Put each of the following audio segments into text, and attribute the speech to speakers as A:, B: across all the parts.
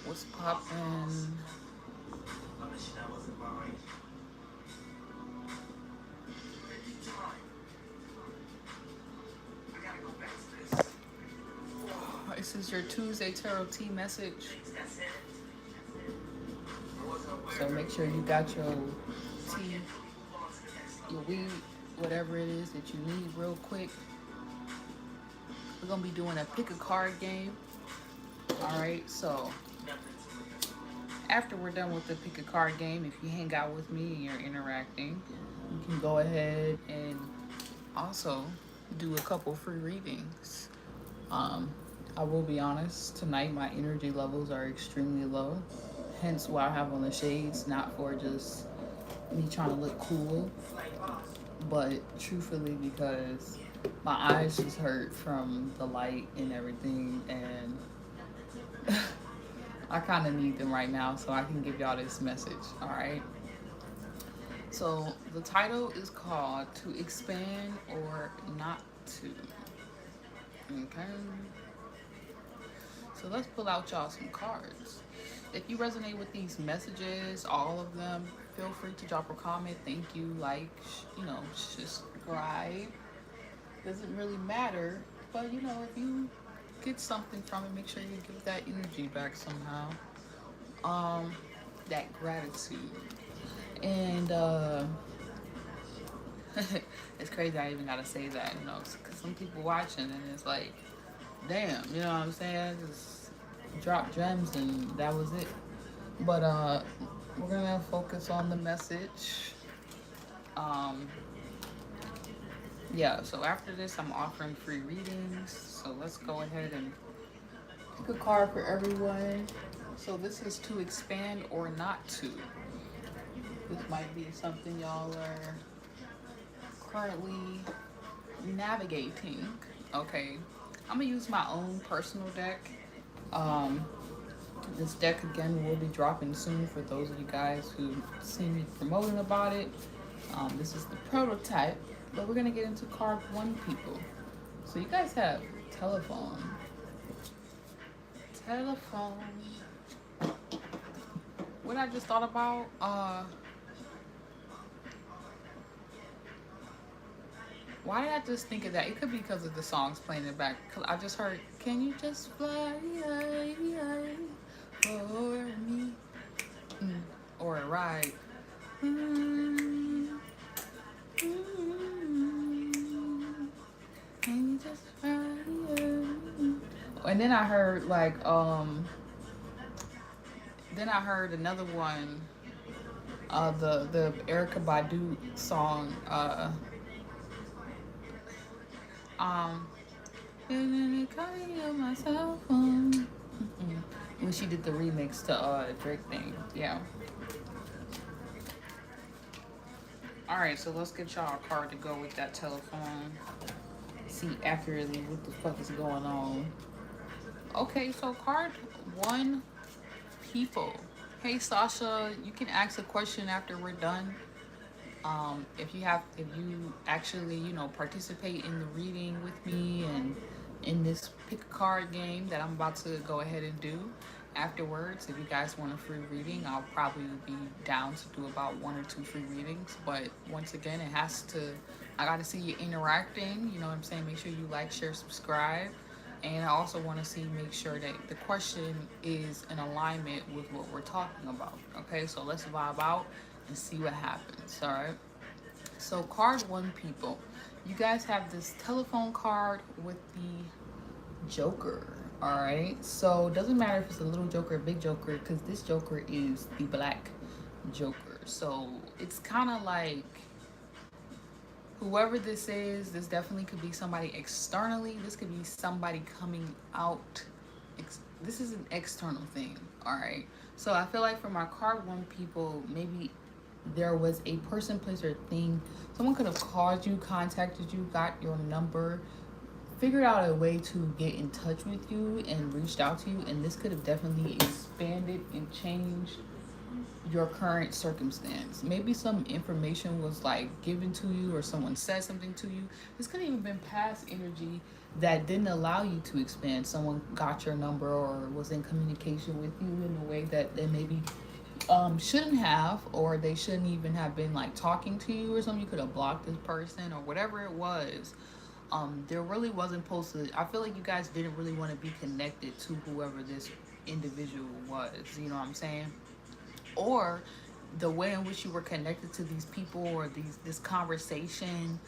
A: What's poppin'? This is your Tuesday Tarot Tea message. So make sure you got your tea, your weed, whatever it is that you need real quick. We're going to be doing a pick a card game. Alright, so after we're done with the pick a card game, if you hang out with me and you're interacting, you can go ahead and also do a couple free readings. I will be honest, tonight my energy levels are extremely low. Hence why I have on the shades, not for just me trying to look cool, but truthfully because my eyes just hurt from the light and everything, and I kind of need them right now so I can give y'all this message, all right? So the title is called To Expand or Not To, okay? So let's pull out y'all some cards. If you resonate with these messages, all of them, feel free to drop a comment. Thank you, like, subscribe. Doesn't really matter, but if you get something from it, make sure you give that energy back somehow. That gratitude. And it's crazy I even gotta say that, because some people watching and it's like, damn, you know what I'm saying? Just drop gems and that was it. But we're gonna focus on the message. Yeah, so after this I'm offering free readings. So let's go ahead and pick a card for everyone. So this is To Expand or Not To. This might be something y'all are currently navigating. Okay, I'm gonna use my own personal deck. This deck again will be dropping soon for those of you guys who see me promoting about it. This is the prototype, but we're gonna get into card one, people. So you guys have telephone. What I just thought about, why did I just think of that? It could be because of the songs playing in the back. I just heard, can you just fly for me? Or a ride. Can you just fly? And then I heard then I heard another one, the Erykah Badu song, my cell phone. When she did the remix to Drake thing, yeah. All right, so let's get y'all a card to go with that telephone. See accurately what the fuck is going on. Okay, so card one, people. Hey Sasha, you can ask a question after we're done. If you actually, participate in the reading with me and in this pick a card game that I'm about to go ahead and do afterwards. If you guys want a free reading, I'll probably be down to do about 1 or 2 free readings. But once again, I gotta see you interacting, you know what I'm saying? Make sure you like, share, subscribe. And I also want to make sure that the question is in alignment with what we're talking about. Okay, so let's vibe out and see what happens. All right. So card one, people. You guys have this telephone card with the Joker. All right. So it doesn't matter if it's a little Joker or big Joker, because this Joker is the Black Joker. So it's kind of like, whoever this is, this definitely could be somebody externally. This could be somebody coming out. This is an external thing, all right? So I feel like for my card one, people, maybe there was a person, place, or thing. Someone could have called you, contacted you, got your number, figured out a way to get in touch with you and reached out to you. And this could have definitely expanded and changed your current circumstance. Maybe some information was like given to you or someone said something to you. This could have even been past energy that didn't allow you to expand. Someone got your number or was in communication with you in a way that they maybe shouldn't have, or they shouldn't even have been like talking to you or something. You could have blocked this person or whatever it was. There really wasn't supposed to. I feel like you guys didn't really want to be connected to whoever this individual was. You know what I'm saying? Or the way in which you were connected to these people or this conversation,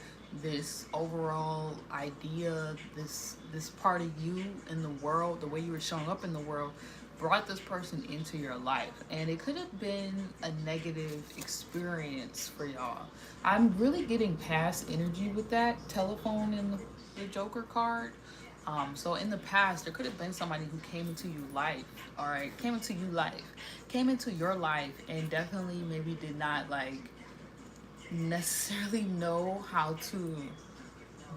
A: this overall idea, this part of you in the world, the way you were showing up in the world, brought this person into your life, and it could have been a negative experience for y'all. I'm really getting past energy with that telephone and the Joker card. So in the past, there could have been somebody who came into your life, all right, came into your life, and definitely maybe did not like necessarily know how to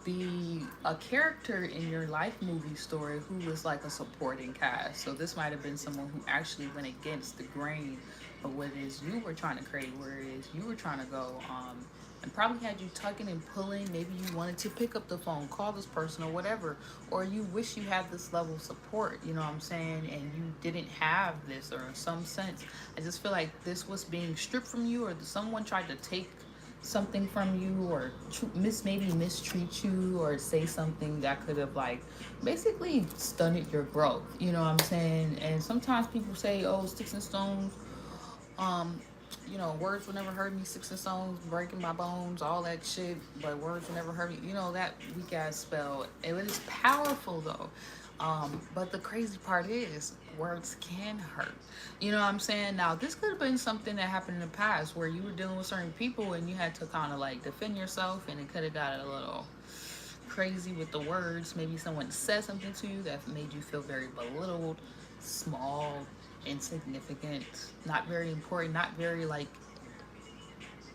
A: be a character in your life movie story who was like a supporting cast. So this might have been someone who actually went against the grain of what it is you were trying to create, where it is you were trying to go. And probably had you tugging and pulling. Maybe you wanted to pick up the phone, call this person or whatever, or you wish you had this level of support, you know what I'm saying, and you didn't have this, or in some sense, I just feel like this was being stripped from you, or someone tried to take something from you, or maybe mistreat you, or say something that could have like basically stunted your growth, you know what I'm saying. And sometimes people say, oh, sticks and stones, um words will never hurt me, sticks and stones breaking my bones, all that shit, but words will never hurt me, that weak ass spell. It is powerful though. But the crazy part is words can hurt. You know what I'm saying? Now this could have been something that happened in the past where you were dealing with certain people and you had to kind of like defend yourself, and it could have got a little crazy with the words. Maybe someone said something to you that made you feel very belittled, small, insignificant, not very important, not very like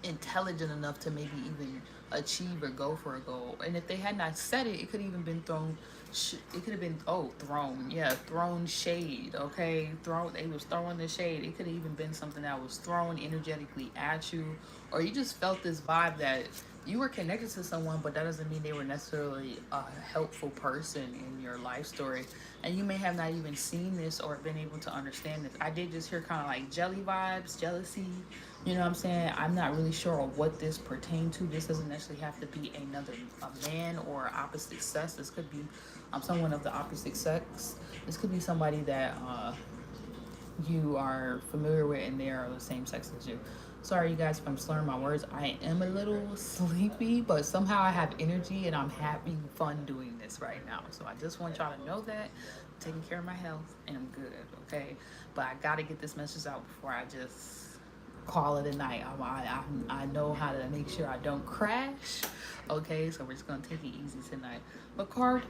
A: intelligent enough to maybe even achieve or go for a goal. And if they had not said it, it could even been thrown. It could have been thrown. Yeah, thrown shade. Okay, thrown. They was throwing the shade. It could have even been something that was thrown energetically at you, or you just felt this vibe that you were connected to someone, but that doesn't mean they were necessarily a helpful person in your life story. And you may have not even seen this or been able to understand this. I did just hear kind of like jelly vibes, jealousy. You know what I'm saying? I'm not really sure of what this pertained to. This doesn't necessarily have to be a man or opposite sex. This could be someone of the opposite sex. This could be somebody that you are familiar with and they are the same sex as you. Sorry, you guys, if I'm slurring my words. I am a little sleepy, but somehow I have energy and I'm having fun doing this right now. So I just want y'all to know that I'm taking care of my health and I'm good, okay? But I got to get this message out before I just call it a night. I know how to make sure I don't crash, okay? So we're just going to take it easy tonight. But card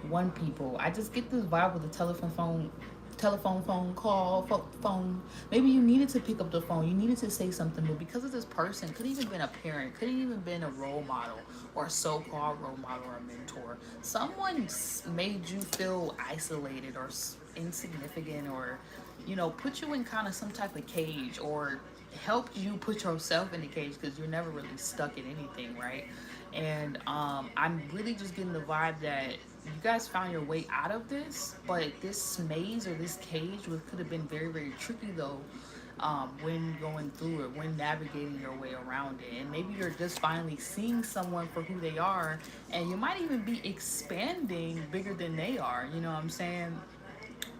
A: one, people. I just get this vibe with the phone call, phone. Maybe you needed to pick up the phone. You needed to say something, but because of this person, could even been a parent, could even been a role model or a so-called role model or a mentor. Someone made you feel isolated or insignificant, or put you in kind of some type of cage, or helped you put yourself in the cage because you're never really stuck in anything, right? And I'm really just getting the vibe that you guys found your way out of this, but this maze or this cage could have been very, very tricky though, when going through it, when navigating your way around it. And maybe you're just finally seeing someone for who they are, and you might even be expanding bigger than they are, you know what I'm saying?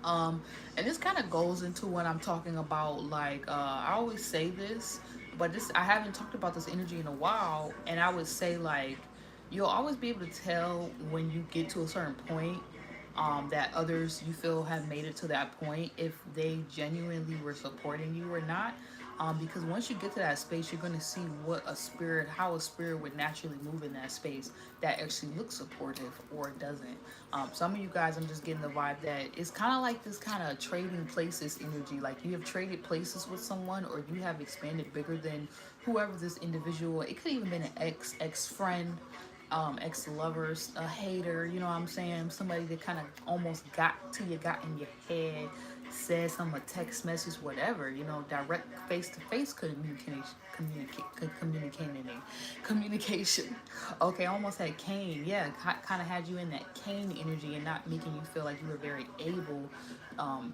A: And this kind of goes into what I'm talking about. Like, I always say this, but I haven't talked about this energy in a while. And I would say, like, you'll always be able to tell when you get to a certain point, that others you feel have made it to that point, if they genuinely were supporting you or not. Because once you get to that space, you're going to see how a spirit would naturally move in that space that actually looks supportive or doesn't. Some of you guys, I'm just getting the vibe that it's kind of like this kind of trading places energy. Like you have traded places with someone, or you have expanded bigger than whoever this individual. It could even been an ex friend. ex-lovers, a hater, you know what I'm saying? Somebody that kind of almost got to you, got in your head, said some a text message, whatever, you know, direct face-to-face communication. Okay, I almost had Cain. Yeah, kind of had you in that Cain energy and not making you feel like you were very able,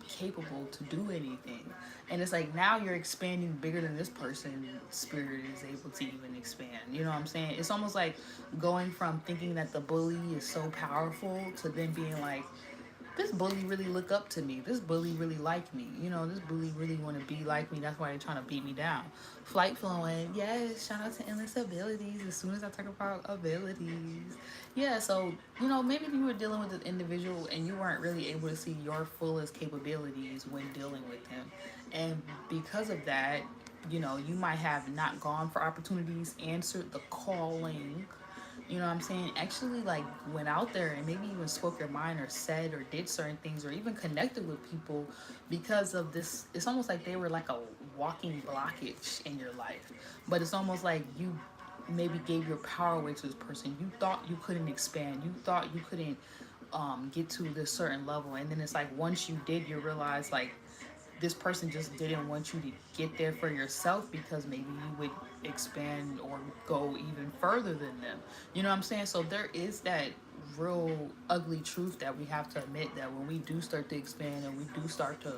A: capable to do anything. And it's like now you're expanding bigger than this person spirit is able to even expand. You know what I'm saying? It's almost like going from thinking that the bully is so powerful to then being like, this bully really look up to me. This bully really like me. You know, this bully really want to be like me. That's why they're trying to beat me down. Flight flowing. Yes, shout out to endless abilities. As soon as I talk about abilities. Yeah, so, you know, maybe you were dealing with an individual and you weren't really able to see your fullest capabilities when dealing with him. And because of that, you know, you might have not gone for opportunities, answered the calling, you know what I'm saying, actually like went out there and maybe even spoke your mind or said or did certain things or even connected with people because of this. It's almost like they were like a walking blockage in your life, but it's almost like you maybe gave your power away to this person. You thought you couldn't expand, you thought you couldn't get to this certain level, and then it's like once you did, you realize like this person just didn't want you to get there for yourself because maybe you would expand or go even further than them. You know what I'm saying? So there is that real ugly truth that we have to admit that when we do start to expand and we do start to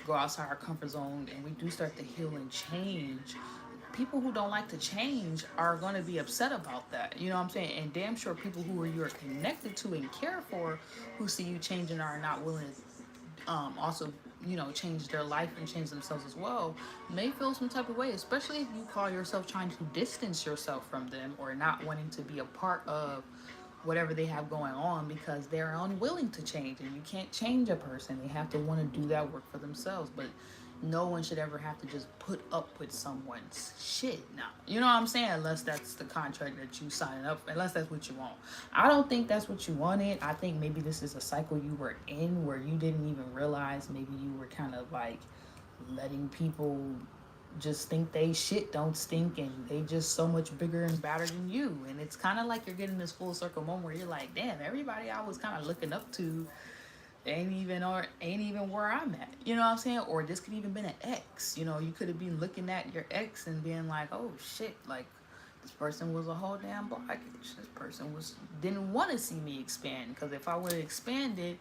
A: go outside our comfort zone and we do start to heal and change, people who don't like to change are going to be upset about that. You know what I'm saying? And damn sure people who are you're connected to and care for who see you changing are not willing to also, you know, change their life and change themselves as well, may feel some type of way, especially if you call yourself trying to distance yourself from them or not wanting to be a part of whatever they have going on because they're unwilling to change. And you can't change a person, they have to want to do that work for themselves. But no one should ever have to just put up with someone's shit now. You know what I'm saying? Unless that's the contract that you sign up, unless that's what you want. I don't think that's what you wanted. I think maybe this is a cycle you were in where you didn't even realize maybe you were kind of like letting people just think they shit don't stink and they just so much bigger and badder than you. And it's kind of like you're getting this full circle moment where you're like, damn, everybody I was kind of looking up to ain't even where I'm at. You know what I'm saying? Or this could even been an ex. You know, you could have been looking at your ex and being like, oh shit, like this person was a whole damn blockage. This person didn't want to see me expand, because if I would have expanded,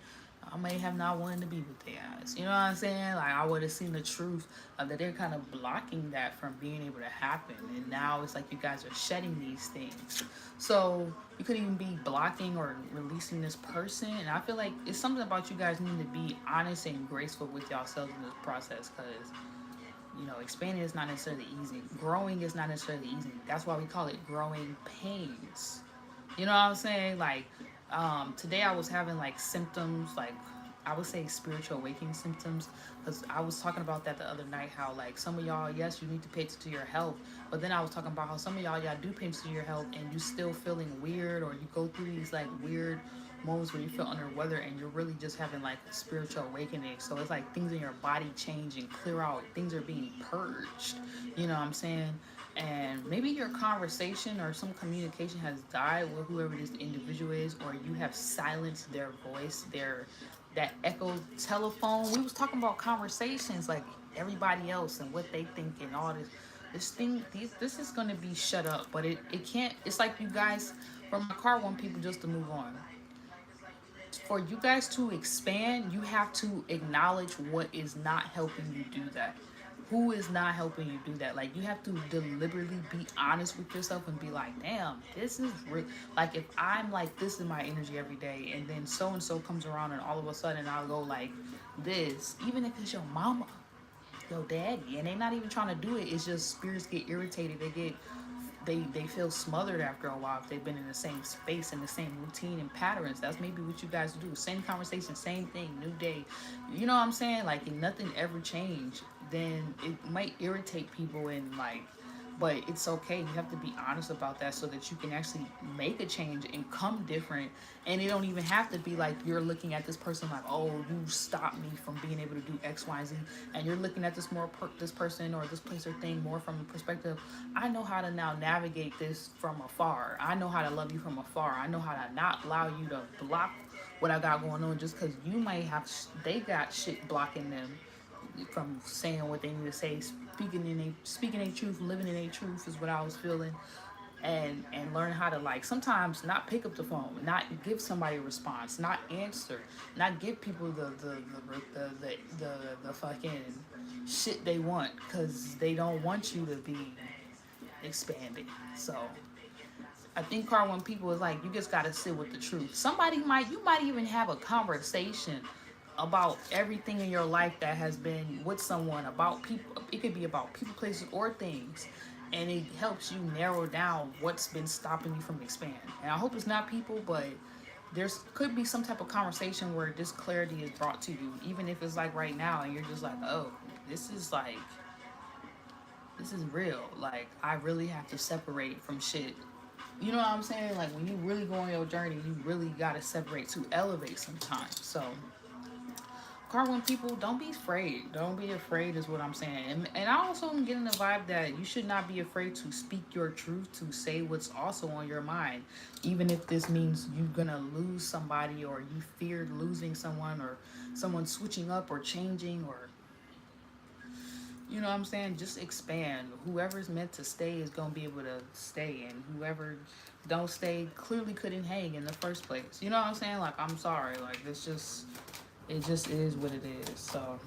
A: I may have not wanted to be with their ass. You know what I'm saying? Like I would have seen the truth of that they're kind of blocking that from being able to happen. And now it's like you guys are shedding these things. So you could even be blocking or releasing this person. And I feel like it's something about you guys needing to be honest and graceful with yourselves in this process, because you know, expanding is not necessarily easy. Growing is not necessarily easy. That's why we call it growing pains. You know what I'm saying? Like, today I was having like symptoms, like I would say spiritual awakening symptoms, because I was talking about that the other night, how like some of y'all, yes, you need to pay attention to your health, but then I was talking about how some of y'all do pay attention to your health and you still feeling weird, or you go through these like weird moments where you feel under weather and you're really just having like a spiritual awakening. So it's like things in your body change and clear out, things are being purged, you know what I'm saying? And maybe your conversation or some communication has died with whoever this individual is, or you have silenced their voice, that echo telephone. We was talking about conversations, like everybody else and what they think and all this is going to be shut up, but it can't. It's like you guys from my car want people just to move on. For you guys to expand, you have to acknowledge what is not helping you do that. Who is not helping you do that? Like, you have to deliberately be honest with yourself and be like, damn, this is real. Like, if I'm like this in my energy every day, and then so and so comes around and all of a sudden I'll go like this, even if it's your mama, your daddy, and they're not even trying to do it, it's just spirits get irritated. They feel smothered after a while if they've been in the same space and the same routine and patterns. That's maybe what you guys do. Same conversation, same thing, new day. You know what I'm saying? Like, if nothing ever changed, then it might irritate people, and like But it's okay. You have to be honest about that so that you can actually make a change and come different. And it don't even have to be like you're looking at this person like, oh, you stopped me from being able to do X, Y, Z. And you're looking at this this person or this place or thing more from the perspective, I know how to now navigate this from afar. I know how to love you from afar. I know how to not allow you to block what I got going on just because you might have, they got shit blocking them from saying what they need to say, speaking their truth, living in their truth is what I was feeling, and learn how to like sometimes not pick up the phone, not give somebody a response, not answer, not give people the fucking shit they want because they don't want you to be expanded. So I think card one people is like you just gotta sit with the truth. You might even have a conversation about everything in your life that has been with someone about people. It could be about people, places, or things, and it helps you narrow down what's been stopping you from expanding. And I hope it's not people, but there's could be some type of conversation where this clarity is brought to you, even if it's like right now, and you're just like, oh, this is like this is real. Like I really have to separate from shit. You know what I'm saying? Like when you really go on your journey, you really gotta separate to elevate sometimes. So card one people, don't be afraid. Don't be afraid is what I'm saying. And I also am getting the vibe that you should not be afraid to speak your truth, to say what's also on your mind. Even if this means you're gonna lose somebody or you feared losing someone or someone switching up or changing or you know what I'm saying? Just expand. Whoever's meant to stay is gonna be able to stay, and whoever don't stay clearly couldn't hang in the first place. You know what I'm saying? Like I'm sorry. Like it's just it just is what it is. So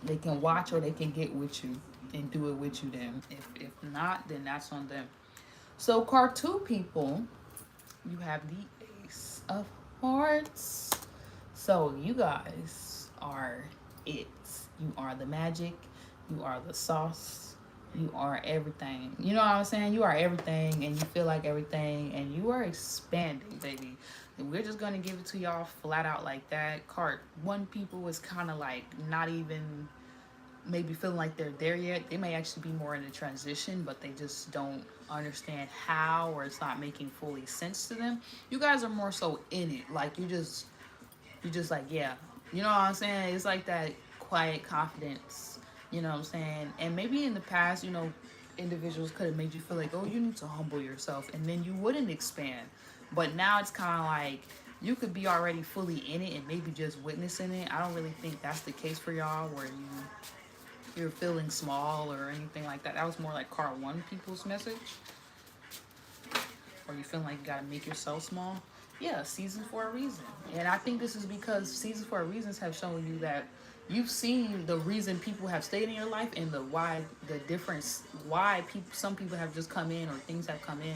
A: they can watch or they can get with you and do it with you then. If not, then that's on them. So card two people, you have the Ace of Hearts. So you guys are it. You are the magic. You are the sauce. You are everything. You know what I'm saying? You are everything and you feel like everything and you are expanding, baby. And we're just going to give it to y'all flat out like that. Card one people is kind of like not even maybe feeling like they're there yet. They may actually be more in a transition, but they just don't understand how or it's not making fully sense to them. You guys are more so in it. Like you just like, yeah. You know what I'm saying? It's like that quiet confidence. You know what I'm saying? And maybe in the past, you know, individuals could have made you feel like, oh, you need to humble yourself, and then you wouldn't expand. But now it's kind of like you could be already fully in it and maybe just witnessing it. I don't really think that's the case for y'all where you're feeling small or anything like that. That was more like card one people's message. Or you feeling like you gotta make yourself small. Yeah, seasons for a reason. And I think this is because seasons for a reasons have shown you that you've seen the reason people have stayed in your life and the difference why some people have just come in or things have come in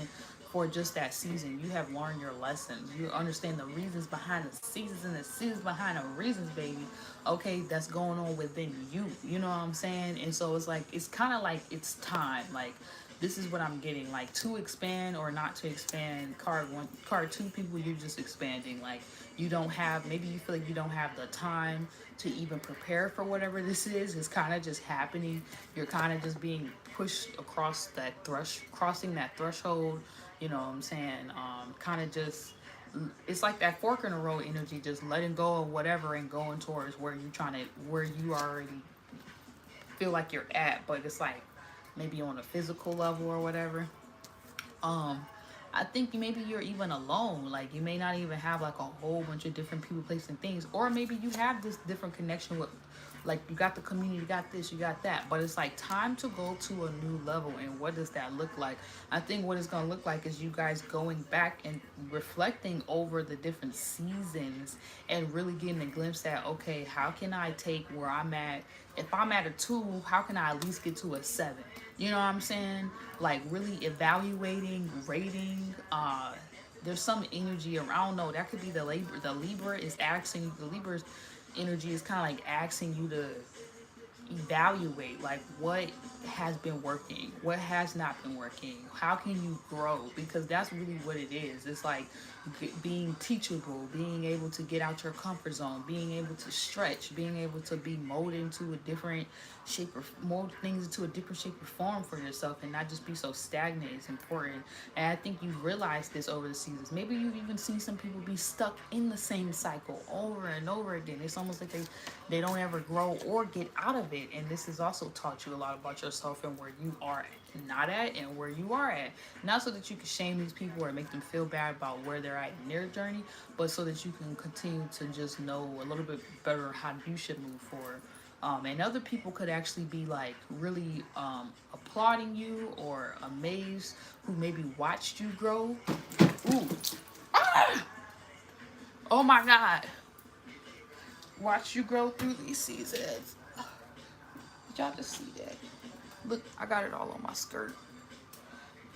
A: for just that season. You have learned your lessons. You understand the reasons behind the seasons and the seasons behind the reasons, baby. Okay, that's going on within you. You know what I'm saying? And so it's like it's kind of like it's time. Like this is what I'm getting. Like to expand or not to expand. Card one, card two people, you're just expanding. Like you don't have, maybe you feel like you don't have the time to even prepare for whatever this is. It's kind of just happening. You're kind of just being pushed across that crossing that threshold. You know what I'm saying? Kind of just, it's like that fork in the road energy, just letting go of whatever and going towards where where you already feel like you're at, but it's like maybe on a physical level or whatever. I think maybe you're even alone. Like you may not even have like a whole bunch of different people, places, and things, or maybe you have this different connection with, like you got the community, you got this, you got that. But it's like time to go to a new level. And what does that look like? I think what it's gonna look like is you guys going back and reflecting over the different seasons and really getting a glimpse at, okay, how can I take where I'm at? If I'm at a 2, how can I at least get to a 7? You know what I'm saying? Like really evaluating, rating. There's some energy around. I don't know. That could be the Libra. The Libra is asking. The Libra's energy is kind of like asking you to evaluate like what has been working, what has not been working, how can you grow, because that's really what it is. It's like being teachable, being able to get out your comfort zone, being able to stretch, being able to be molded into a different shape or mold things into a different shape or form for yourself and not just be so stagnant is important. And I think you've realized this over the seasons. Maybe you've even seen some people be stuck in the same cycle over and over again. It's almost like they don't ever grow or get out of it. And this has also taught you a lot about yourself and where you are not at and where you are at. Not so that you can shame these people or make them feel bad about where they're at in their journey, but so that you can continue to just know a little bit better how you should move forward. And other people could actually be like really applauding you or amazed who maybe watched you grow. Ooh. Ah! Oh my God. Watch you grow through these seasons. Did y'all just see that? Look, I got it all on my skirt.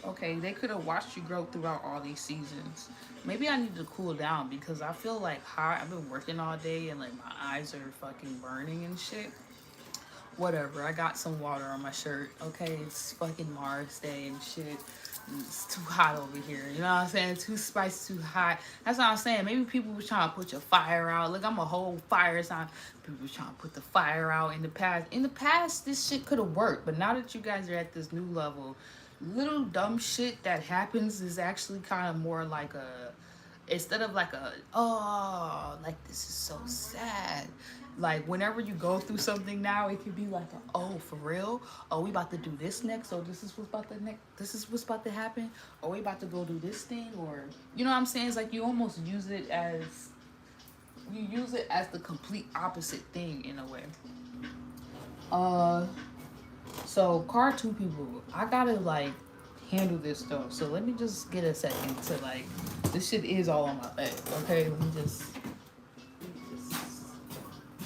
A: Okay, they could have watched you grow throughout all these seasons. Maybe I need to cool down because I feel like hot. I've been working all day and like my eyes are fucking burning and shit. Whatever, I got some water on my shirt. Okay, it's fucking Mars Day and shit. It's too hot over here. You know what I'm saying? Too spicy, too hot. That's what I'm saying. Maybe people were trying to put your fire out. Look, I'm a whole fire sign. People were trying to put the fire out in the past. In the past, this shit could have worked. But now that you guys are at this new level, little dumb shit that happens is actually kind of more like a, instead of like a, oh, like this is so sad. Like whenever you go through something now, it could be like, oh, for real? Oh, we about to do this next. Oh, this is what's about to next. This is what's about to happen. Oh, we about to go do this thing, or you know what I'm saying? It's like you almost use it as the complete opposite thing in a way. So card two people, I gotta like handle this though. So let me just get a second to like, this shit is all on my leg. Okay, let me just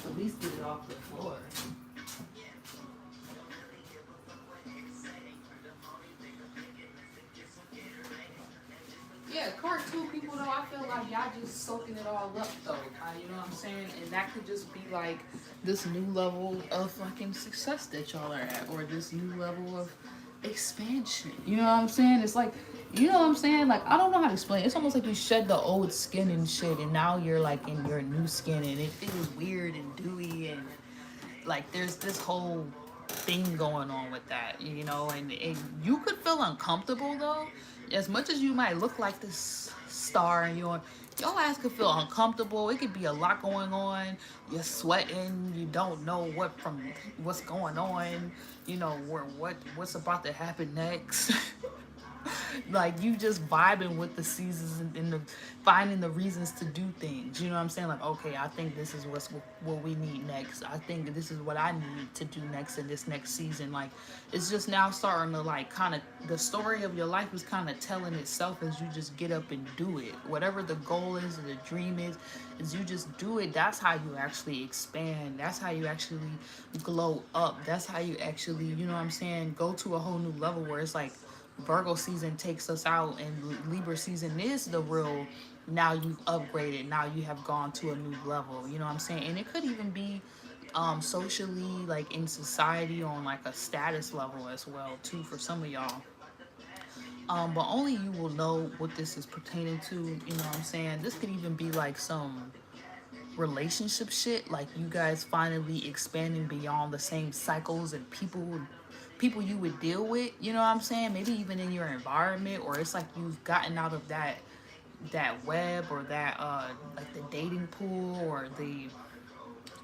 A: at least get it off the floor. Yeah, card two people though, I feel like y'all just soaking it all up though. You know what I'm saying? And that could just be like this new level of fucking success that y'all are at, or this new level of expansion. You know what I'm saying? It's like, you know what I'm saying? Like, I don't know how to explain it. It's almost like you shed the old skin and shit, and now you're like in your new skin, and it feels weird and dewy, and like there's this whole thing going on with that, you know, and you could feel uncomfortable though. As much as you might look like this star and your ass could feel uncomfortable. It could be a lot going on. You're sweating. You don't know what's going on. You know what's about to happen next. Like you just vibing with the seasons and the finding the reasons to do things. You know what I'm saying? Like, okay, I think this is what we need next. I think this is what I need to do next in this next season. Like, it's just now starting to like kind of, the story of your life is kind of telling itself as you just get up and do it. Whatever the goal is or the dream is you just do it. That's how you actually expand. That's how you actually glow up. That's how you actually, you know what I'm saying, go to a whole new level where it's like Virgo season takes us out and Libra season is the real, now you've upgraded, now you have gone to a new level, you know what I'm saying? And it could even be socially, like in society, on like a status level as well too for some of y'all. But only you will know what this is pertaining to, you know what I'm saying? This could even be like some relationship shit, like you guys finally expanding beyond the same cycles and people you would deal with, you know what I'm saying? Maybe even in your environment, or it's like you've gotten out of that web, or that like the dating pool, or the,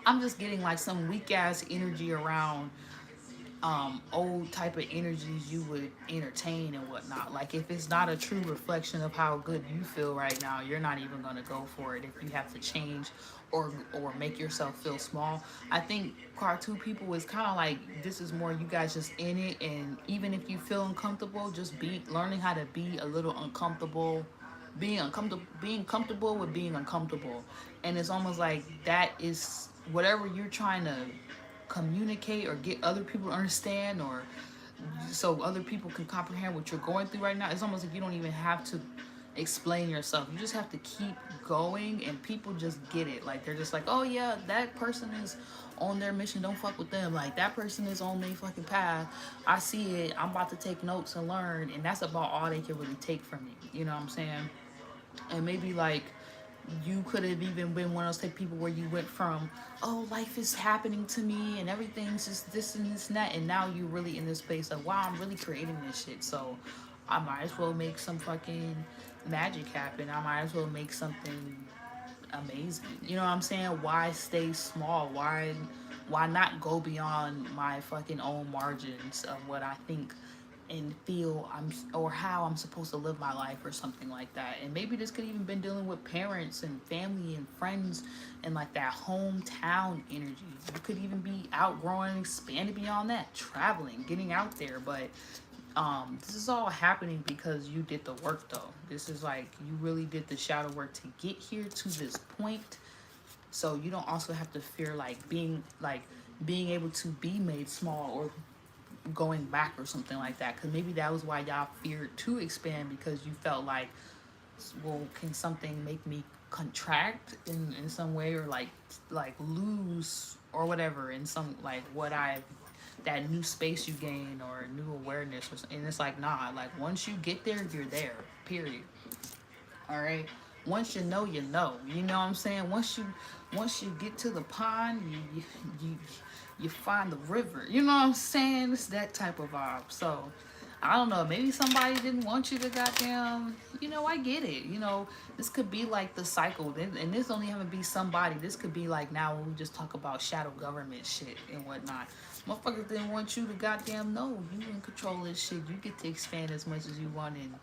A: I'm just getting like some weak ass energy around old type of energies you would entertain and whatnot. Like if it's not a true reflection of how good you feel right now, you're not even gonna go for it. If you have to change or make yourself feel small, I think card two people is kind of like, this is more you guys just in it, and even if you feel uncomfortable, just be learning how to be a little uncomfortable, being comfortable with being uncomfortable. And it's almost like that is whatever you're trying to communicate or get other people to understand, or so other people can comprehend what you're going through right now. It's almost like you don't even have to explain yourself. You just have to keep going, and people just get it. Like, they're just like, oh yeah, that person is on their mission, don't fuck with them. Like, that person is on their fucking path, I see it, I'm about to take notes and learn. And that's about all they can really take from you, you know what I'm saying? And maybe like you could have even been one of those type of people where you went from, oh, life is happening to me and everything's just this and this and that, and now you're really in this space of, wow, I'm really creating this shit, so I might as well make some fucking magic happen. I might as well make something amazing. You know what I'm saying? Why stay small? Why not go beyond my fucking own margins of what I think and feel or how I'm supposed to live my life or something like that. And maybe this could even been dealing with parents and family and friends and like that hometown energy. You could even be outgrowing, expanding beyond that, traveling, getting out there. But this is all happening because you did the work though. This is like you really did the shadow work to get here to this point. So you don't also have to fear being able to be made small or going back or something like that, because maybe that was why y'all feared to expand, because you felt like, well, can something make me contract in some way, or like lose or whatever in some like what I that new space you gain or new awareness or something. And it's like, nah, like once you get there, you're there, period. All right, once you know, you know, you know what I'm saying. Once you get to the pond, you find the river, you know what I'm saying. It's that type of vibe. So I don't know, maybe somebody didn't want you to goddamn, you know, I get it, you know. This could be like the cycle, and this don't even have to be somebody. This could be like now when we just talk about shadow government shit and whatnot. Motherfuckers didn't want you to goddamn know you in control of this shit. You get to expand as much as you want and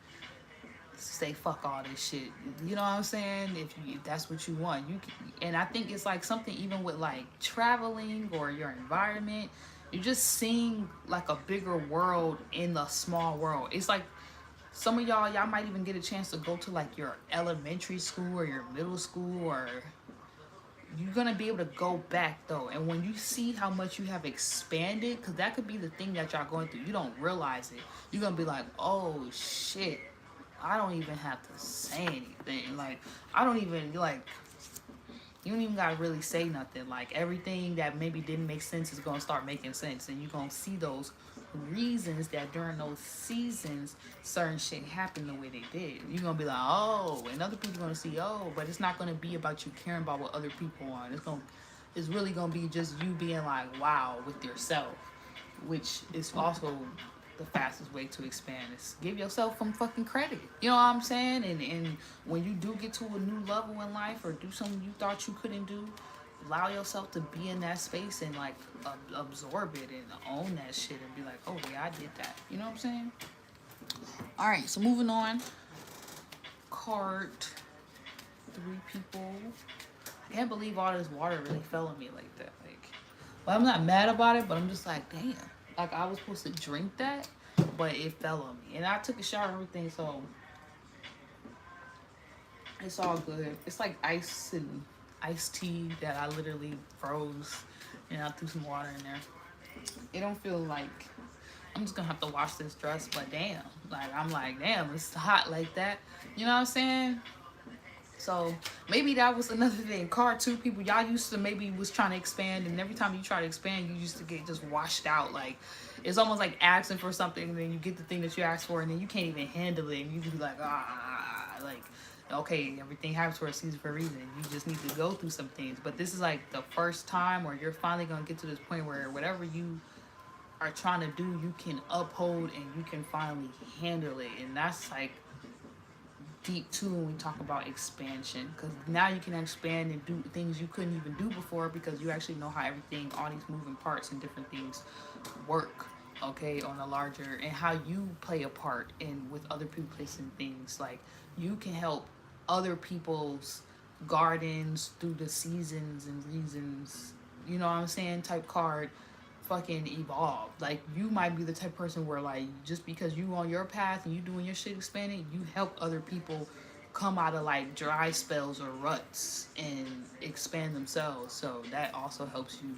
A: say fuck all this shit. You know what I'm saying? If that's what you want, you can. And I think it's like something even with like traveling or your environment. You're just seeing like a bigger world in the small world. It's like some of y'all might even get a chance to go to like your elementary school or your middle school, or you're gonna be able to go back though. And when you see how much you have expanded, because that could be the thing that y'all going through, you don't realize it. You're gonna be like, oh shit, I don't even have to say anything. Like, I don't even, like, you don't even gotta really say nothing. Like, everything that maybe didn't make sense is gonna start making sense. And you're gonna see those reasons that during those seasons, certain shit happened the way they did. You're gonna be like, oh, and other people gonna see, oh, but it's not gonna be about you caring about what other people want. It's really gonna be just you being like, wow, with yourself, which is also the fastest way to expand. Is give yourself some fucking credit. You know what I'm saying? And when you do get to a new level in life or do something you thought you couldn't do, allow yourself to be in that space and like absorb it and own that shit and be like, oh yeah, I did that. You know what I'm saying? All right, so moving on. Card 3 people. I can't believe all this water really fell on me like that. Like, well, I'm not mad about it, but I'm just like, damn. Like, I was supposed to drink that, but it fell on me. And I took a shower and everything, so it's all good. It's like ice and iced tea that I literally froze, and I threw some water in there. It don't feel like I'm just gonna have to wash this dress, but damn. Like, I'm like, damn, it's hot like that. You know what I'm saying? So maybe that was another thing. Card 2 people, y'all used to maybe was trying to expand, and every time you try to expand, you used to get just washed out. Like, it's almost like asking for something, and then you get the thing that you asked for, and then you can't even handle it, and you can be like, like, okay, everything happens for a season for a reason. You just need to go through some things. But this is like the first time where you're finally gonna get to this point where whatever you are trying to do, you can uphold and you can finally handle it. And that's like deep too when we talk about expansion, because now you can expand and do things you couldn't even do before, because you actually know how everything, all these moving parts and different things work, okay, on a larger, and how you play a part in with other people placing things. Like, you can help other people's gardens through the seasons and reasons, you know what I'm saying, type card fucking evolve. Like, you might be the type of person where, like, just because you on your path and you doing your shit expanding, you help other people come out of like dry spells or ruts and expand themselves. So that also helps you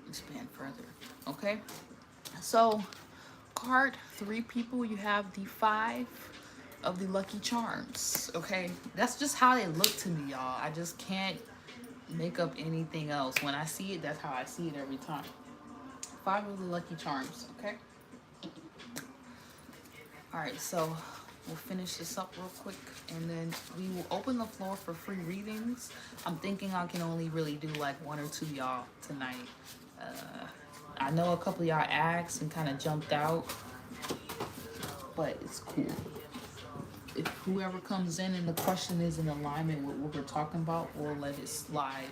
A: expand further. Okay, so card 3 people, you have the 5 of the Lucky Charms. Okay, that's just how they look to me, y'all. I just can't make up anything else. When I see it, that's how I see it every time. 5 of the Lucky Charms. Okay. All right, so we'll finish this up real quick, and then we will open the floor for free readings. I'm thinking I can only really do like 1 or 2 y'all tonight. I know a couple of y'all asked and kind of jumped out, but it's cool. If whoever comes in and the question is in alignment with what we're talking about, we'll let it slide.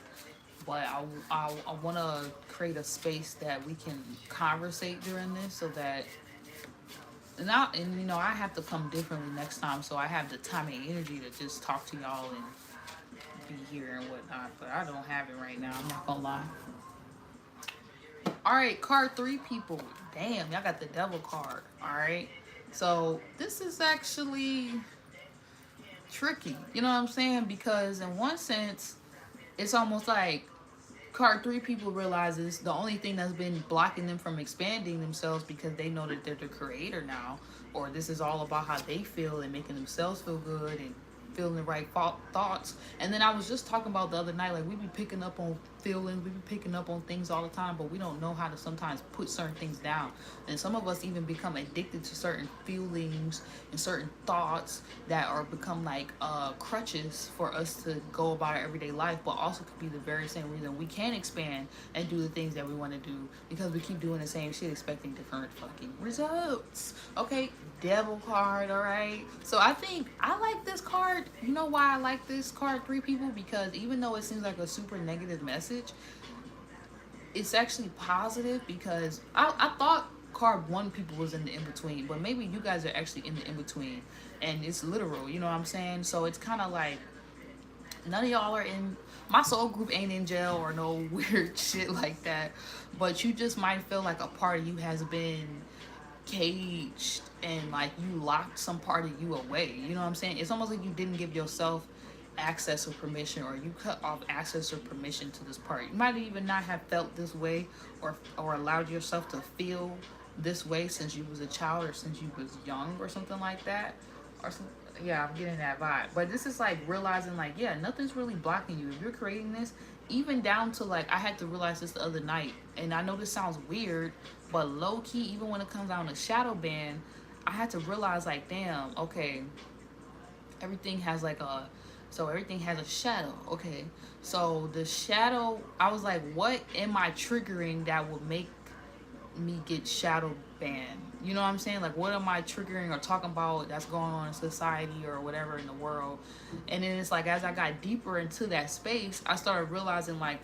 A: But I want to create a space that we can conversate during this, so that and you know, I have to come differently next time, so I have the time and energy to just talk to y'all and be here and whatnot. But I don't have it right now, I'm not gonna lie. All right, card 3, people. Damn, y'all got the devil card. All right, so this is actually tricky, you know what I'm saying? Because in one sense, it's almost like card 3 people realizes the only thing that's been blocking them from expanding themselves, because they know that they're the creator now, or this is all about how they feel and making themselves feel good and feeling the right thoughts. And then I was just talking about the other night, like, we be picking up on feelings, we be picking up on things all the time, but we don't know how to sometimes put certain things down. And some of us even become addicted to certain feelings and certain thoughts that are become like crutches for us to go about our everyday life, but also could be the very same reason we can expand and do the things that we want to do, because we keep doing the same shit expecting different fucking results. Okay, devil card. All right, so I think I like this card. You know why I like this card, 3 people? Because even though it seems like a super negative message, it's actually positive, because I thought card 1 people was in the in-between, but maybe you guys are actually in the in-between, and it's literal, you know what I'm saying? So it's kind of like none of y'all are in, my soul group ain't in jail or no weird shit like that, but you just might feel like a part of you has been caged, and like you locked some part of you away, you know what I'm saying? It's almost like you didn't give yourself access or permission, or you cut off access or permission to this part. You might even not have felt this way, or allowed yourself to feel this way since you was a child, or since you was young, or something like that, or some, yeah, I'm getting that vibe. But this is like realizing, like, yeah, nothing's really blocking you if you're creating this. Even down to, like, I had to realize this the other night, and I know this sounds weird, but low-key, even when it comes down to shadow ban, I had to realize, like, damn, okay, everything has like a, so everything has a shadow. Okay, so the shadow, I was like, what am I triggering that would make me get shadow banned? You know what I'm saying? Like, what am I triggering or talking about that's going on in society or whatever in the world? And then it's like, as I got deeper into that space, I started realizing, like,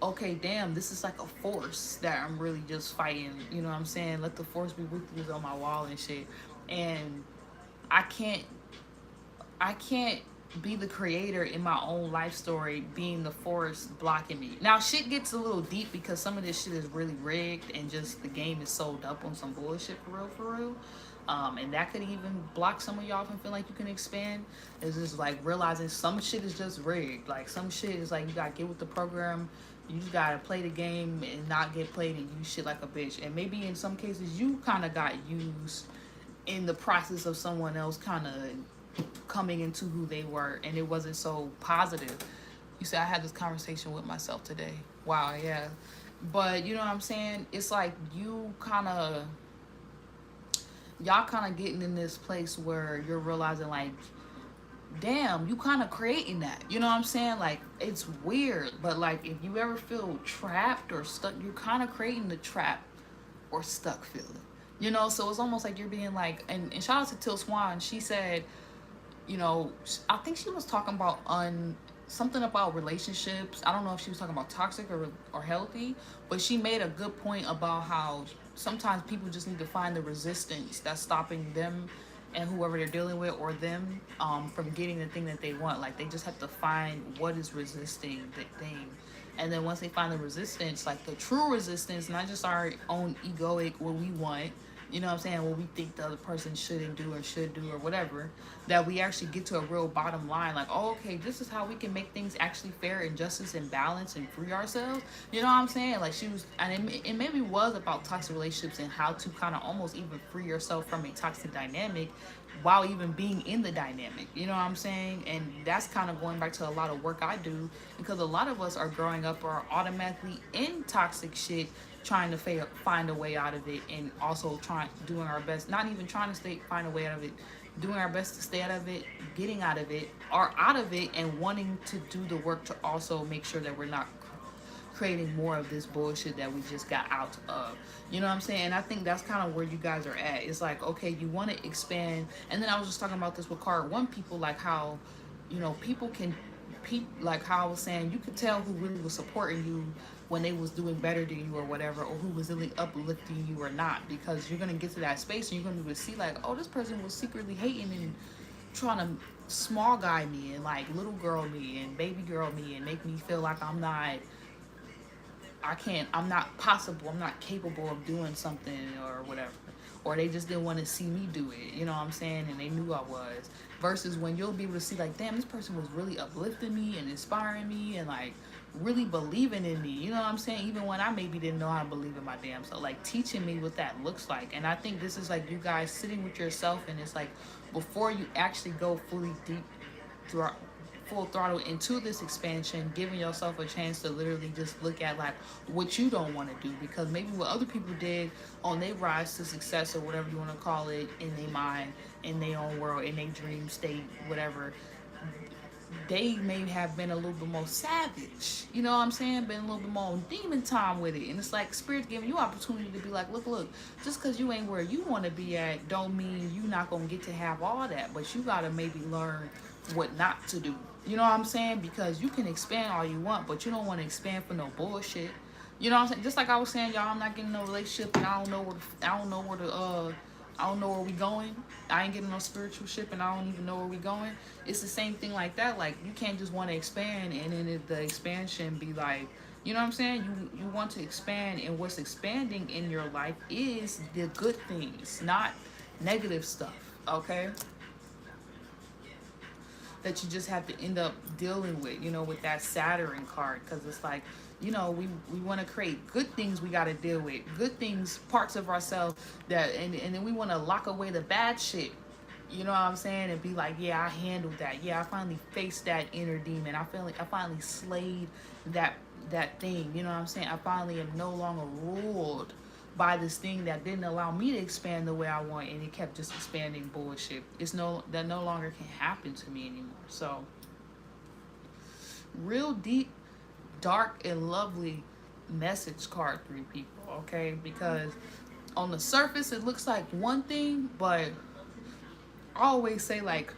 A: okay, damn, this is like a force that I'm really just fighting. You know what I'm saying? Let the force be with you on my wall and shit. And I can't be the creator in my own life story, being the force blocking me. Now, shit gets a little deep, because some of this shit is really rigged, and just the game is sold up on some bullshit, for real. And that could even block some of y'all from feeling like you can expand. It's just like realizing some shit is just rigged. Like, some shit is like, you gotta get with the program, you just gotta play the game and not get played and use shit like a bitch. And maybe in some cases you kind of got used in the process of someone else kind of coming into who they were, and it wasn't so positive. You see, I had this conversation with myself today. Wow, yeah. But you know what I'm saying? It's like y'all kind of getting in this place where you're realizing, like, damn, you kind of creating that. You know what I'm saying? Like, it's weird, but like, if you ever feel trapped or stuck, you're kind of creating the trap or stuck feeling. You know, so it's almost like you're being like, and shout out to Till Swan. She said, you know, I think she was talking about something about relationships. I don't know if she was talking about toxic or healthy, but she made a good point about how sometimes people just need to find the resistance that's stopping them and whoever they're dealing with, or them, from getting the thing that they want. Like, they just have to find what is resisting the thing. And then once they find the resistance, like the true resistance, not just our own egoic, what we want, you know what I'm saying, what we think the other person shouldn't do or should do or whatever, that we actually get to a real bottom line, like, oh, okay, this is how we can make things actually fair and justice and balance and free ourselves. You know what I'm saying? Like, she was, and it maybe was about toxic relationships and how to kind of almost even free yourself from a toxic dynamic while even being in the dynamic, you know what I'm saying? And that's kind of going back to a lot of work I do, because a lot of us are growing up or are automatically in toxic shit, trying to find a way out of it, and also doing our best, not even trying to find a way out of it, doing our best to stay out of it, getting out of it, or out of it, and wanting to do the work to also make sure that we're not creating more of this bullshit that we just got out of. You know what I'm saying? And I think that's kind of where you guys are at. It's like, okay, you want to expand. And then I was just talking about this with card one people, like how, you know, people can, like how I was saying, you could tell who really was supporting you when they was doing better than you or whatever, or who was really uplifting you or not, because you're going to get to that space and you're going to be able to see like, oh, this person was secretly hating and trying to small guy me and like little girl me and baby girl me and make me feel like I'm not possible, I'm not capable of doing something or whatever. Or they just didn't want to see me do it, you know what I'm saying? And they knew I was. Versus when you'll be able to see like, damn, this person was really uplifting me and inspiring me and like really believing in me, you know what I'm saying? Even when I maybe didn't know how to believe in my damn self, like teaching me what that looks like. And I think this is like you guys sitting with yourself, and it's like before you actually go fully deep through full throttle into this expansion, giving yourself a chance to literally just look at like what you don't want to do, because maybe what other people did on their rise to success or whatever you want to call it, in their mind, in their own world, in their dream state, whatever, they may have been a little bit more savage, you know what I'm saying, been a little bit more on demon time with it. And it's like spirit's giving you opportunity to be like, look, just because you ain't where you want to be at don't mean you not gonna get to have all that, but you gotta maybe learn what not to do, you know what I'm saying? Because you can expand all you want, but you don't want to expand for no bullshit, you know what I'm saying? Just like I was saying, y'all, I'm not getting no relationship and I don't know where we going. I ain't getting no spiritual ship and I don't even know where we going. It's the same thing like that. Like, you can't just want to expand and then the expansion be like, you know what I'm saying? You want to expand, and what's expanding in your life is the good things, not negative stuff, okay? That you just have to end up dealing with, you know, with that Saturn card. Because it's like, you know, we want to create good things, we got to deal with good things, parts of ourselves that, and then we want to lock away the bad shit, you know what I'm saying, and be like, yeah, I handled that, yeah, I finally faced that inner demon, I finally slayed that thing, you know what I'm saying, I finally am no longer ruled by this thing that didn't allow me to expand the way I want, and it kept just expanding bullshit. That no longer can happen to me anymore. So real deep, dark, and lovely message card, 3 people, okay? Because on the surface it looks like one thing, but I always say, like,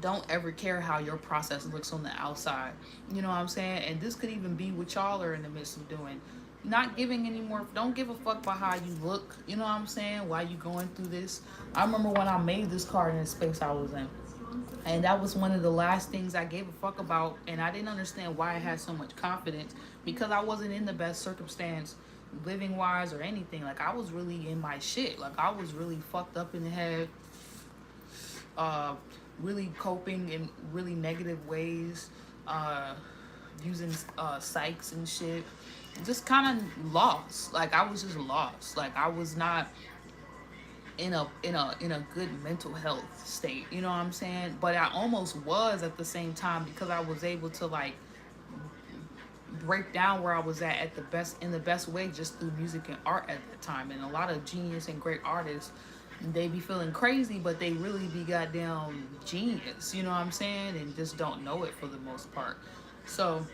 A: don't ever care how your process looks on the outside, you know what I'm saying? And this could even be what y'all are in the midst of doing. Not giving anymore, don't give a fuck about how you look, you know what I'm saying, while you going through this. I remember when I made this card in the space I was in, and that was one of the last things I gave a fuck about, and I didn't understand why I had so much confidence, because I wasn't in the best circumstance living wise or anything. Like, I was really in my shit, like I was really fucked up in the head, really coping in really negative ways, using psychs and shit, just kind of lost. Like, I was just lost. Like, I was not in a good mental health state, you know what I'm saying? But I almost was at the same time, because I was able to like break down where I was at the best way, just through music and art at the time. And a lot of genius and great artists, they be feeling crazy, but they really be goddamn genius, you know what I'm saying? And just don't know it for the most part. So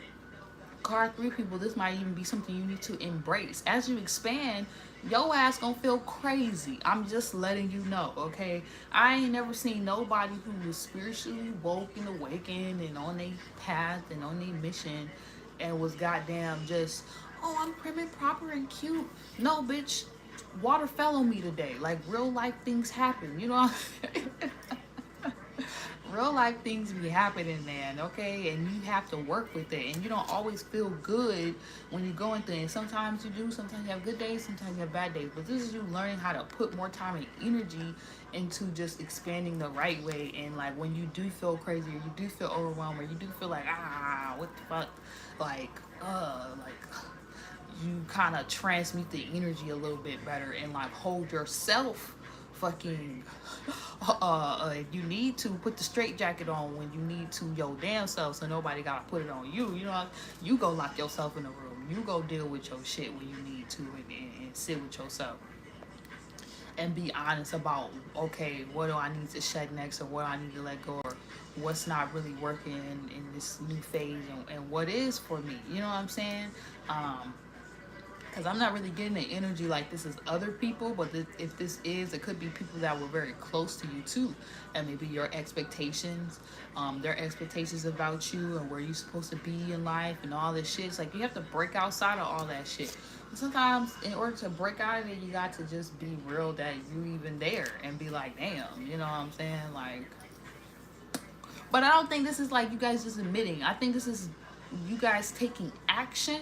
A: card 3 people, this might even be something you need to embrace. As you expand, your ass gonna feel crazy. I'm just letting you know, okay? I ain't never seen nobody who was spiritually woke and awakened and on their path and on their mission and was goddamn just, oh, I'm prim and proper and cute. No, bitch, water fell on me today. Like, real life things happen, you know? Real life things be happening, man, okay? And you have to work with it. And you don't always feel good when you're going through it. And sometimes you do. Sometimes you have good days. Sometimes you have bad days. But this is you learning how to put more time and energy into just expanding the right way. And, like, when you do feel crazy or you do feel overwhelmed or you do feel like, what the fuck? Like, you kind of transmute the energy a little bit better and, like, hold yourself fucking you need to put the straight jacket on when you need to your damn self, so nobody gotta put it on you. You know, you go lock yourself in a room, you go deal with your shit when you need to, and sit with yourself and be honest about, okay, what do I need to shed next, or what do I need to let go, or what's not really working in this new phase, and what is for me. You know what I'm saying? Because I'm not really getting the energy like this is other people, but if this is, it could be people that were very close to you too, and maybe your expectations, their expectations about you and where you're supposed to be in life and all this shit. It's like you have to break outside of all that shit. Sometimes in order to break out of it, you got to just be real that you even there and be like, damn, you know what I'm saying? Like, but I don't think this is like you guys just admitting. I think this is you guys taking action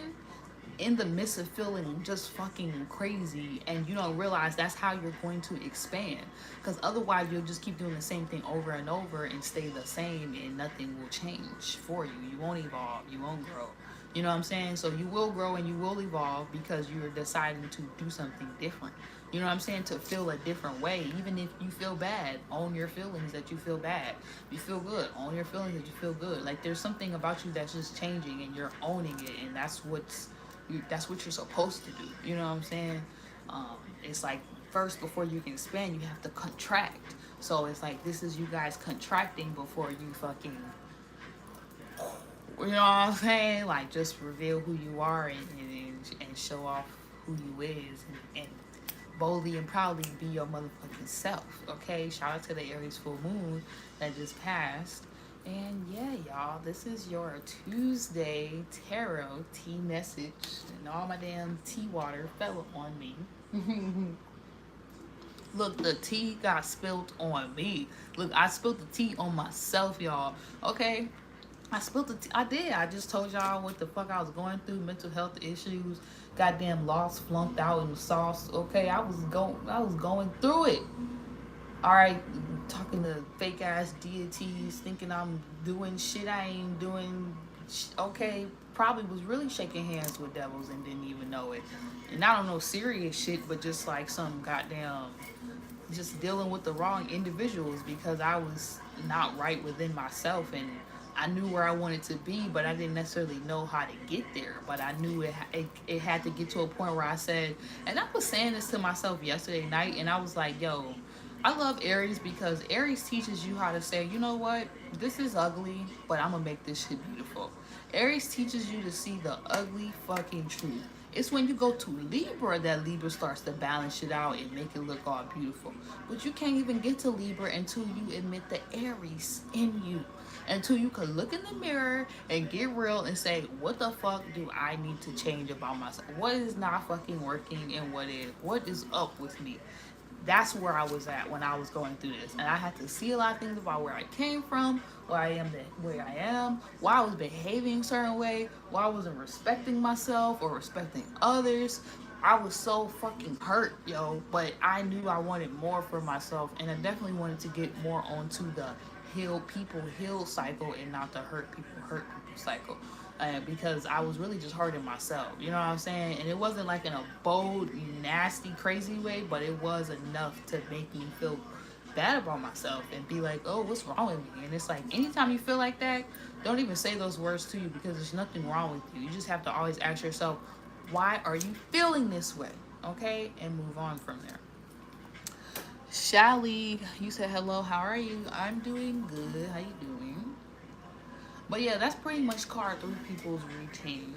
A: in the midst of feeling just fucking crazy, and you don't realize that's how you're going to expand, because otherwise you'll just keep doing the same thing over and over and stay the same, and nothing will change for you. You won't evolve, you won't grow. You know what I'm saying? So you will grow and you will evolve because you're deciding to do something different. You know what I'm saying? To feel a different way. Even if you feel bad, own your feelings that you feel bad. You feel good, own your feelings that you feel good. Like there's something about you that's just changing and you're owning it, and that's what you're supposed to do. You know what I'm saying? It's like first, before you can expand, you have to contract. So it's like this is you guys contracting before you fucking, you know what I'm saying? Like just reveal who you are, and show off who you is, and boldly and proudly be your motherfucking self. Okay, shout out to the Aries full moon that just passed. And yeah, y'all, this is your Tuesday tarot tea message, and all my damn tea water fell on me. Look, the tea got spilled on me. Look, I spilled the tea on myself, y'all. Okay, I spilled the tea. I did. I just told y'all what the fuck I was going through, mental health issues, goddamn lost, flunked out in the sauce. Okay, I was going through it. All right, talking to fake ass deities, thinking I'm doing shit I ain't doing. Okay, probably was really shaking hands with devils and didn't even know it. And I don't know serious shit, but just like some goddamn, just dealing with the wrong individuals because I was not right within myself, and I knew where I wanted to be, but I didn't necessarily know how to get there. But I knew it had to get to a point where I said, and I was saying this to myself yesterday night, and I was like, yo, I love Aries because Aries teaches you how to say, you know what, this is ugly, but I'm gonna make this shit beautiful. Aries teaches you to see the ugly fucking truth. It's when you go to Libra that Libra starts to balance it out and make it look all beautiful. But you can't even get to Libra until you admit the Aries in you. Until you can look in the mirror and get real and say, what the fuck do I need to change about myself? What is not fucking working, and what is up with me? That's where I was at when I was going through this, and I had to see a lot of things about where I came from, where I am, why I was behaving a certain way, why I wasn't respecting myself or respecting others. I was so fucking hurt, yo, but I knew I wanted more for myself, and I definitely wanted to get more onto the heal cycle, and not the hurt people cycle. Because I was really just hurting myself, you know what I'm saying? And it wasn't like in a bold, nasty, crazy way, but it was enough to make me feel bad about myself and be like, oh, what's wrong with me? And it's like, anytime you feel like that, don't even say those words to you, because there's nothing wrong with you. You just have to always ask yourself, why are you feeling this way? Okay? And move on from there. Shally, you said hello, how are you? I'm doing good. How you doing? But yeah, that's pretty much card 3 people's routine.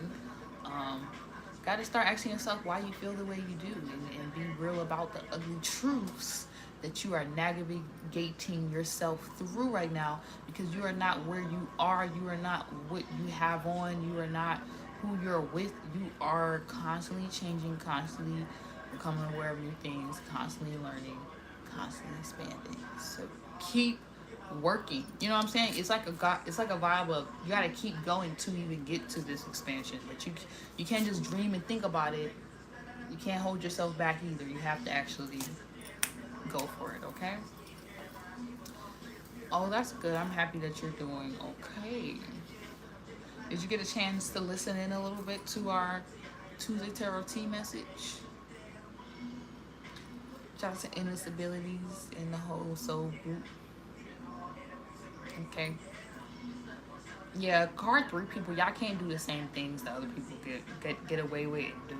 A: Got to start asking yourself why you feel the way you do, and be real about the ugly truths that you are navigating yourself through right now, because you are not where you are. You are not what you have on. You are not who you're with. You are constantly changing, constantly becoming aware of new things, constantly learning, constantly expanding. So keep working. You know what I'm saying? It's like a vibe of you got to keep going to even get to this expansion. But you can't just dream and think about it. You can't hold yourself back either. You have to actually go for it. Okay? Oh, that's good. I'm happy that you're doing okay. Did you get a chance to listen in a little bit to our Tuesday Tarot Tea message? Shout out to endless abilities in the whole soul group. Okay. Yeah, card 3 people, y'all can't do the same things that other people get away with and do.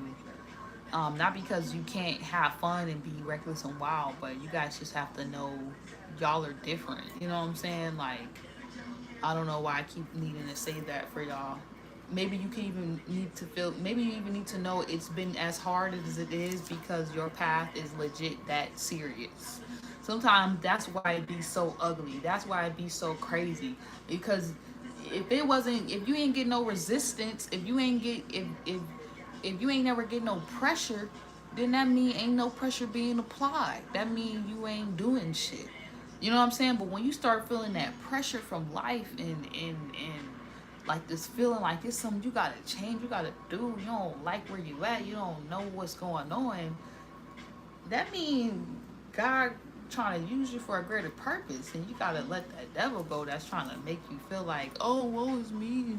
A: Not because you can't have fun and be reckless and wild, but you guys just have to know y'all are different. You know what I'm saying? Like, I don't know why I keep needing to say that for y'all. Maybe you can even need to feel, maybe you even need to know it's been as hard as it is because your path is legit that serious. Sometimes that's why it be so ugly. That's why it be so crazy. Because if it wasn't, if you ain't get no resistance, if you ain't get, if you ain't never get no pressure, then that mean ain't no pressure being applied. That mean you ain't doing shit. You know what I'm saying? But when you start feeling that pressure from life and like this feeling like it's something you gotta change, you gotta do, you don't like where you at, you don't know what's going on, that means God trying to use you for a greater purpose, and you gotta let that devil go that's trying to make you feel like, oh, woe is me.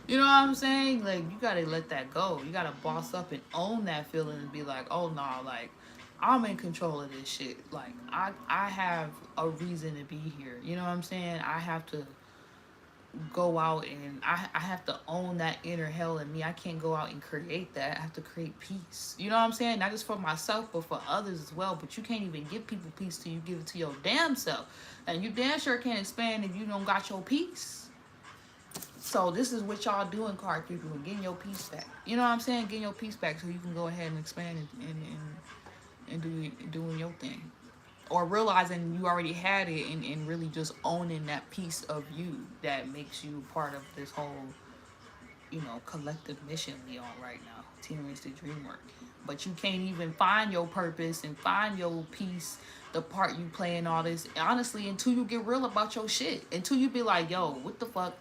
A: You know what I'm saying? Like, you gotta let that go. You gotta boss up and own that feeling and be like, oh no, like, I'm in control of this shit. Like, I have a reason to be here. You know what I'm saying? I have to go out and I have to own that inner hell in me. I can't go out and create that. I have to create peace. You know what I'm saying? Not just for myself, but for others as well. But you can't even give people peace till you give it to your damn self. And you damn sure can't expand if you don't got your peace. So this is what y'all doing, card people, getting your peace back. You know what I'm saying? Getting your peace back so you can go ahead and expand and doing your thing. Or realizing you already had it and really just owning that piece of you that makes you part of this whole, you know, collective mission we on right now. Team Reach the Dream Work. But you can't even find your purpose and find your piece, the part you play in all this, honestly, until you get real about your shit. Until you be like, yo, what the fuck?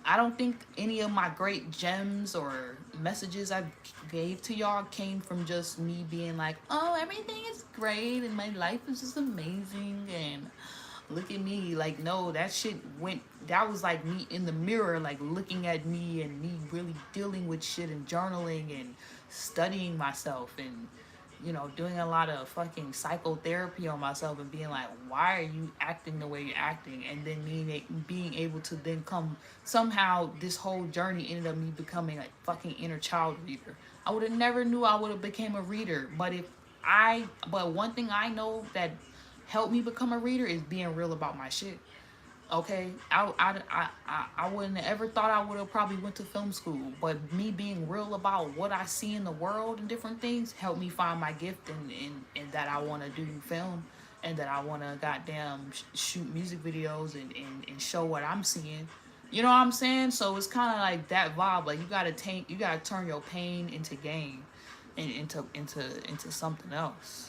A: I don't think any of my great gems or messages I gave to y'all came from just me being like, oh, everything is great and my life is just amazing and look at me. Like, no, that shit went, that was like me in the mirror, like looking at me and me really dealing with shit and journaling and studying myself and, you know, doing a lot of fucking psychotherapy on myself and being like, why are you acting the way you're acting? And then being able to then come, somehow this whole journey ended up me becoming a fucking inner child reader. I would have never knew I would have became a reader. But one thing I know that helped me become a reader is being real about my shit. Okay, I wouldn't have ever thought I would have probably went to film school, but me being real about what I see in the world and different things helped me find my gift and that I want to do film and that I want to goddamn shoot music videos and show what I'm seeing. You know what I'm saying? So it's kind of like that vibe. Like, you gotta turn your pain into gain and into something else.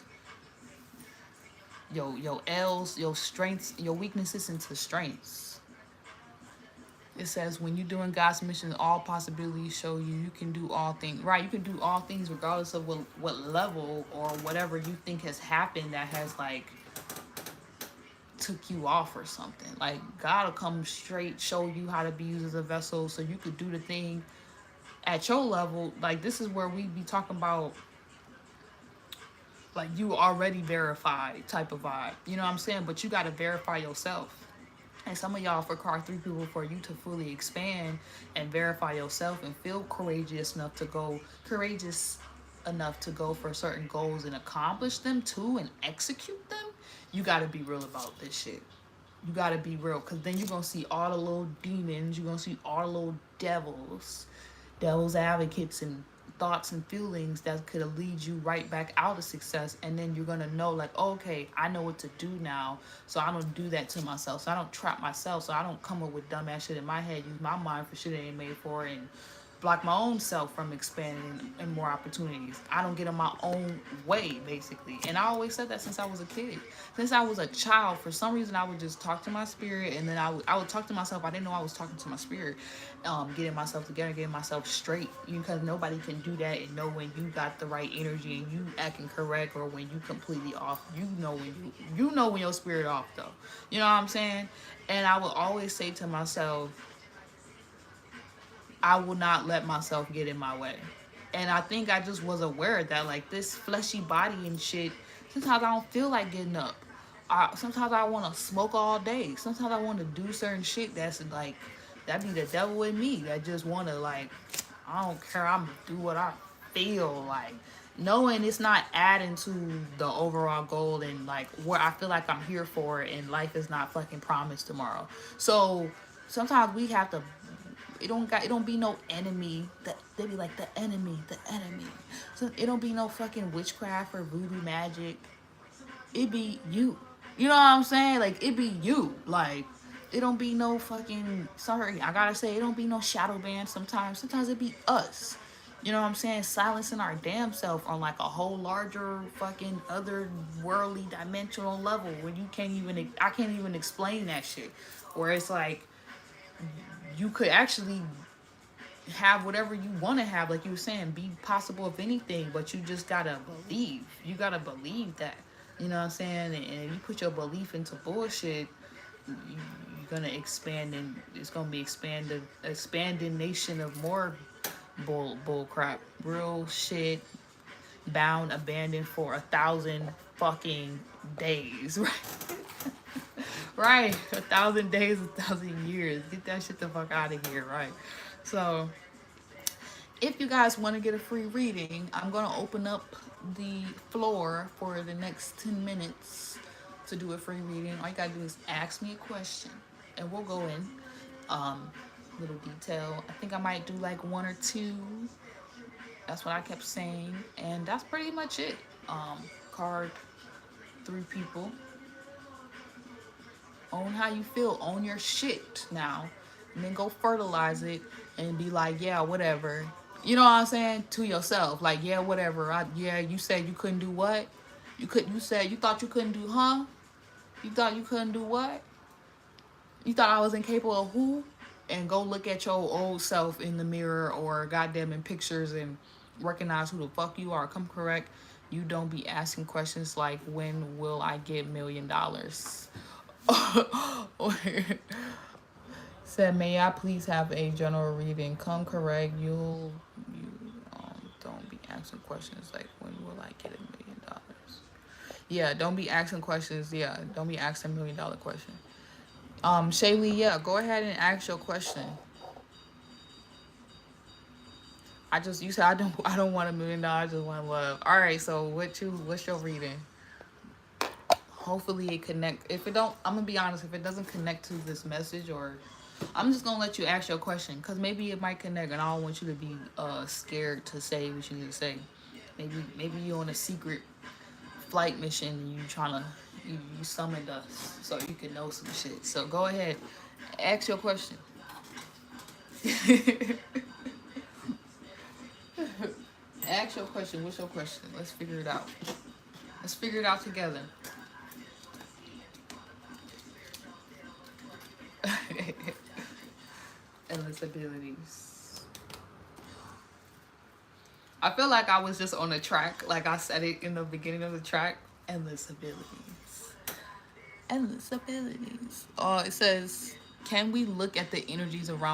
A: Your L's, your strengths, your weaknesses into strengths. It says when you're doing God's mission, all possibilities show you can do all things. Right, you can do all things regardless of what level or whatever you think has happened that has like took you off or something. Like, God will come straight show you how to be used as a vessel so you could do the thing at your level. Like, this is where we be talking about like you already verified type of vibe. You know what I'm saying? But you got to verify yourself. And some of y'all, for card 3 people, for you to fully expand and verify yourself and feel courageous enough to go for certain goals and accomplish them too and execute them, you got to be real about this shit. You got to be real, because then you're going to see all the little demons. You're going to see all the little devil's advocates and thoughts and feelings that could lead you right back out of success. And then you're gonna know, like, okay, I know what to do now, so I don't do that to myself, so I don't trap myself, so I don't come up with dumbass shit in my head, use my mind for shit I ain't made for, and block my own self from expanding and more opportunities. I don't get in my own way, basically. And I always said that since I was a kid. Since I was a child, for some reason, I would just talk to my spirit, and then I would talk to myself. I didn't know I was talking to my spirit, getting myself together, getting myself straight. Because nobody can do that and know when you got the right energy and you acting correct, or when you completely off. You know when your spirit off, though. You know what I'm saying? And I would always say to myself, I will not let myself get in my way. And I think I just was aware that, like, this fleshy body and shit, Sometimes I don't feel like getting up. Sometimes I want to smoke all day. Sometimes I want to do certain shit that's like, that be the devil in me. That just want to like, I don't care. I'm going to do what I feel like. Knowing it's not adding to the overall goal and like where I feel like I'm here for, and life is not fucking promised tomorrow. So sometimes we have to, it don't be no enemy. That they be like the enemy. So it don't be no fucking witchcraft or voodoo magic. It be you. You know what I'm saying? Like it be you. Like it don't be no fucking, sorry, I gotta say, it don't be no shadow band sometimes. Sometimes it be us. You know what I'm saying? Silencing our damn self on like a whole larger fucking other worldly dimensional level where you can't even, I can't even explain that shit. Where it's like you could actually have whatever you want to have, like you were saying, be possible of anything, but you just gotta believe. You gotta believe that. You know what I'm saying? And if you put your belief into bullshit, you're gonna expand, and it's gonna be expanding nation of more bull crap, real shit, bound, abandoned for 1,000 fucking days, right? Right, 1,000 days, 1,000 years. Get that shit the fuck out of here, right? So, if you guys want to get a free reading, I'm going to open up the floor for the next 10 minutes to do a free reading. All you got to do is ask me a question, and we'll go in little detail. I think I might do like one or two. That's what I kept saying, and that's pretty much it. Card 3 people. Own how you feel. Own your shit now. And then go fertilize it and be like, yeah, whatever. You know what I'm saying? To yourself. Like, yeah, whatever. Yeah, you said you couldn't do what? You said you thought you couldn't do, huh? You thought you couldn't do what? You thought I was incapable of who? And go look at your old self in the mirror or goddamn in pictures and recognize who the fuck you are. Come correct. You don't be asking questions like, when will I get $1 million? Said, may I please have a general reading? Come correct. You don't be asking questions like, when will I get $1 million? Yeah, don't be asking questions. Yeah, don't be asking $1 million question. Shaylee, yeah, go ahead and ask your question. You said I don't want $1 million. I just want love. All right, so what's your reading? Hopefully it connect. If it don't, I'm gonna be honest. If it doesn't connect to this message, or I'm just gonna let you ask your question, because maybe it might connect, and I don't want you to be scared to say what you need to say. Maybe you're on a secret flight mission and you summoned us so you can know some shit. So go ahead, ask your question. Ask your question. What's your question? Let's figure it out. Let's figure it out together. Endless abilities. I feel like I was just on a track, like I said it in the beginning of the track. Endless abilities. Endless abilities. It says, can we look at the energies around